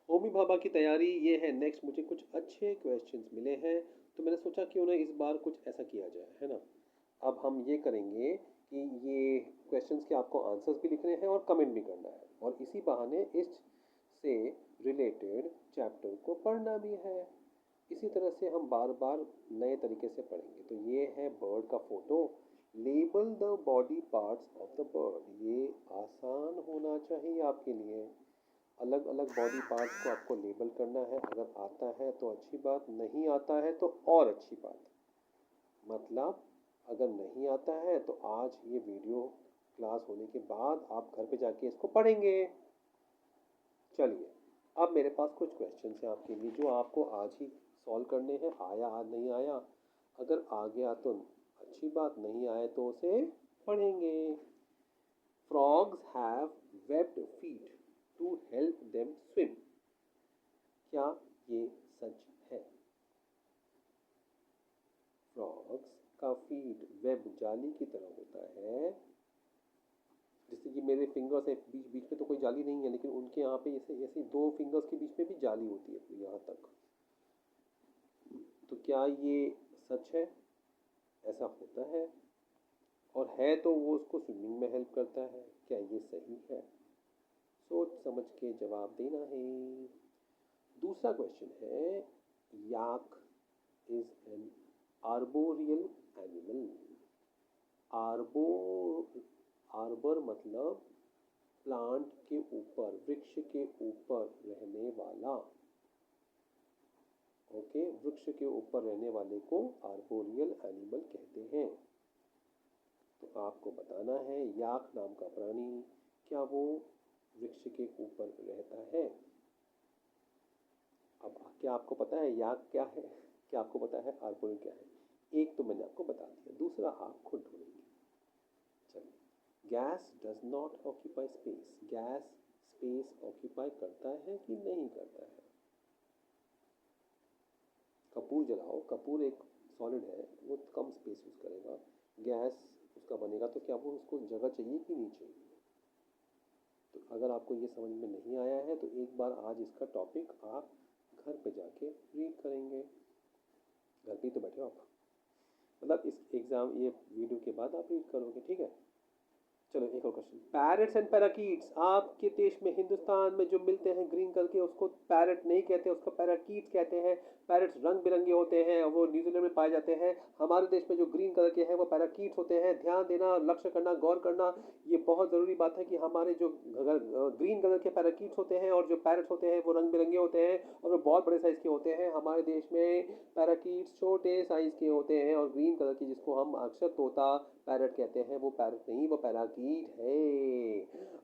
होमी भाभा की तैयारी ये है नेक्स्ट। मुझे कुछ अच्छे क्वेश्चंस मिले हैं तो मैंने सोचा क्यों ना इस बार कुछ ऐसा किया जाए, है ना। अब हम ये करेंगे कि ये क्वेश्चंस के आपको आंसर्स भी लिखने हैं और कमेंट भी करना है, और इसी बहाने इस से रिलेटेड चैप्टर को पढ़ना भी है। इसी तरह से हम बार बार नए तरीके से पढ़ेंगे। तो ये है बर्ड का photo. Label the body parts of the bird. ये आसान होना चाहिए आपके लिए। अलग अलग बॉडी पार्ट्स को आपको लेबल करना है। अगर आता है तो अच्छी बात, नहीं आता है तो और अच्छी बात। मतलब अगर नहीं आता है तो आज ये वीडियो क्लास होने के बाद आप घर पे जाके इसको पढ़ेंगे। चलिए, अब मेरे पास कुछ क्वेश्चन हैं आपके लिए जो आपको आज ही सॉल्व करने हैं। आया आज नहीं आया, अगर आ गया तो अच्छी बात, नहीं आए तो उसे पढ़ेंगे। Frogs have webbed feet to help them swim. क्या ये सच है? फ्रॉग्स का फीट वेब जाली की तरह होता है। जैसे कि मेरे फिंगर्स है, बीच बीच में तो कोई जाली नहीं है, लेकिन उनके यहाँ पे ऐसे ऐसे दो फिंगर्स के बीच में भी जाली होती है यहाँ तक। तो क्या ये सच है? ऐसा होता है, और है तो वो उसको स्विमिंग में हेल्प करता है। क्या ये सही है? सोच समझ के जवाब देना है। दूसरा क्वेश्चन है, yak is an arboreal animal. Arbo arbor मतलब प्लांट के ऊपर, वृक्ष के ऊपर रहने वाला। ओके, वृक्ष के ऊपर रहने वाले को आर्बोरियल एनिमल कहते हैं। तो आपको बताना है याक नाम का प्राणी, क्या वो वृक्ष के ऊपर रहता है? अब क्या आपको पता है याक क्या है? क्या आपको पता है आर्बोरियल क्या है? एक तो मैंने आपको बता दिया, दूसरा आप खुद ढूंढेंगे। चलिए, gas does not occupy space. Gas space occupy करता है कि नहीं करता है? कपूर जलाओ, कपूर एक सॉलिड है, वो कम स्पेस यूज करेगा। गैस उसका बनेगा तो क्या वो उसको जगह चाहिए कि नहीं चाहिए? तो अगर आपको ये समझ में नहीं आया है तो एक बार आज इसका टॉपिक आप घर पे जाके रीड करेंगे। घर पे ही तो बैठे हो आप, मतलब इस एग्ज़ाम ये वीडियो के बाद आप रीड करोगे, ठीक है। चलो एक और क्वेश्चन, पैरट्स एंड पैराकीट्स। आपके देश में हिंदुस्तान में जो मिलते हैं ग्रीन कलर के, उसको पैरट नहीं कहते, उसको पैराकीट्स कहते हैं। पैरट्स रंग बिरंगे होते हैं, वो न्यूजीलैंड में पाए जाते हैं। हमारे देश में जो ग्रीन कलर के हैं वो पैराकीट्स होते हैं। ध्यान देना, लक्ष्य करना, गौर करना, ये बहुत ज़रूरी बात है कि हमारे जो ग्रीन कलर के पैराकीट्स होते हैं और जो पैरट्स होते हैं वो रंग बिरंगे होते हैं और वो बहुत बड़े साइज़ के होते हैं। हमारे देश में पैराकीट्स छोटे साइज़ के होते हैं, और ग्रीन कलर की जिसको हम अक्सर तोता पैरट कहते हैं, वो पैरट नहीं, वो पैराकीट है।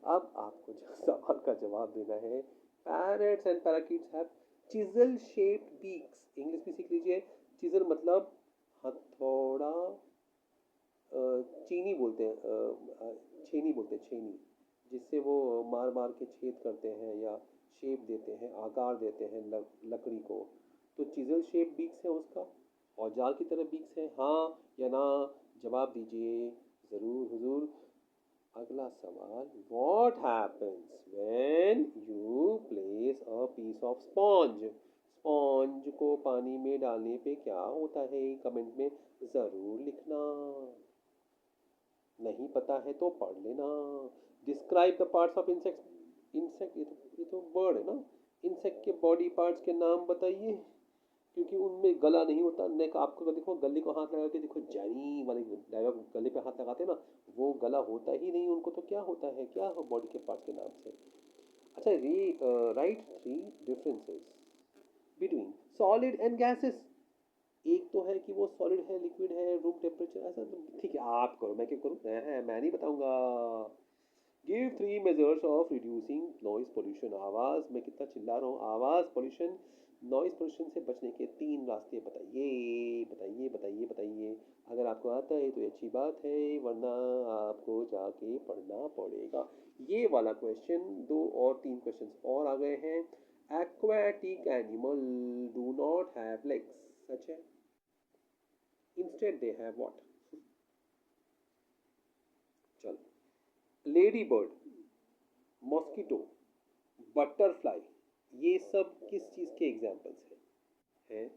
अब आपको सवाल का जवाब देना है। Parrots and parakeets have chisel shaped beaks. English भी सीख लीजिए। चिजल मतलब हथौड़ा, चीनी बोलते हैं, छेनी बोलते हैं, छेनी, जिससे वो मार मार के छेद करते हैं या शेप देते हैं, आकार देते हैं लकड़ी को। तो चिजल शेप बीक्स है उसका, औजार की तरह बीक्स है, हाँ या ना? जवाब दीजिए ज़रूर हुजूर। अगला सवाल, what happens when you place a piece of sponge. Sponge को पानी में डालने पे क्या होता है? कमेंट में ज़रूर लिखना। नहीं पता है तो पढ़ लेना। Describe the parts of insect. Insect ये तो बर्ड है ना। इंसेक्ट के बॉडी पार्ट्स के नाम बताइए, क्योंकि उनमें गला नहीं होता। नेक आपको देखो, गले को हाथ लगा के देखो, जानी वाले डायलॉग, गले पे हाथ लगाते हैं ना, वो गला होता ही नहीं उनको। तो क्या होता है, क्या हो बॉडी के पार्ट के नाम से? अच्छा, right 3 differences between solid and gases. एक तो है कि वो सॉलिड है, लिक्विड है, रूम टेम्परेचर, ऐसा तो ठीक है आप करो, मैं क्यों करूँ, मैं नहीं बताऊंगा। Give 3 measures of reducing noise pollution. आवाज़, मैं कितना चिल्ला रहा हूँ, आवाज़ पोल्यूशन, नॉइज पोल्यूशन से बचने के 3 रास्ते बताइए बताइए बताइए बताइए। अगर आपको आता है तो अच्छी बात है, वरना आपको जाके पढ़ना पड़ेगा। ये वाला क्वेश्चन, 2 और 3 क्वेश्चन और आ गए हैं। Aquatic animal do not have legs. सच है? Instead they have what? चलो, लेडी बर्ड, मॉस्किटो, बटरफ्लाई, ये सब किस चीज़ के एग्जाम्पल्स हैं?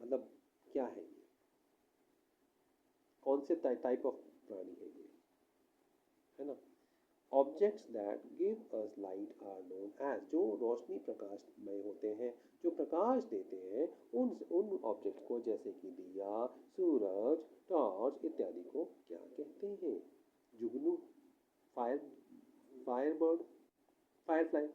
मतलब क्या है ये? कौन से टाइप ऑफ प्राणी है ये, है ना? Objects that give us light are known as, जो रोशनी प्रकाशमय होते हैं, जो प्रकाश देते हैं, उन ऑब्जेक्ट्स को, जैसे कि दिया, सूरज, टॉर्च इत्यादि को क्या कहते हैं? जुगनू, fire firebird, firefly.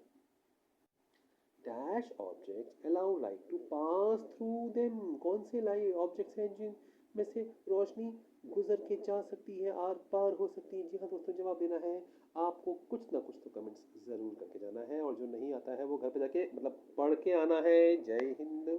Dash objects allow light to pass through them, कौन से लाइट ऑब्जेक्ट्स हैं जिनमें से रोशनी गुजर के जा सकती है, आर पार हो सकती है? जी हाँ दोस्तों, जवाब देना है आपको। कुछ ना कुछ तो कमेंट्स ज़रूर करके जाना है, और जो नहीं आता है वो घर पे जाके मतलब पढ़ के आना है। जय हिंद।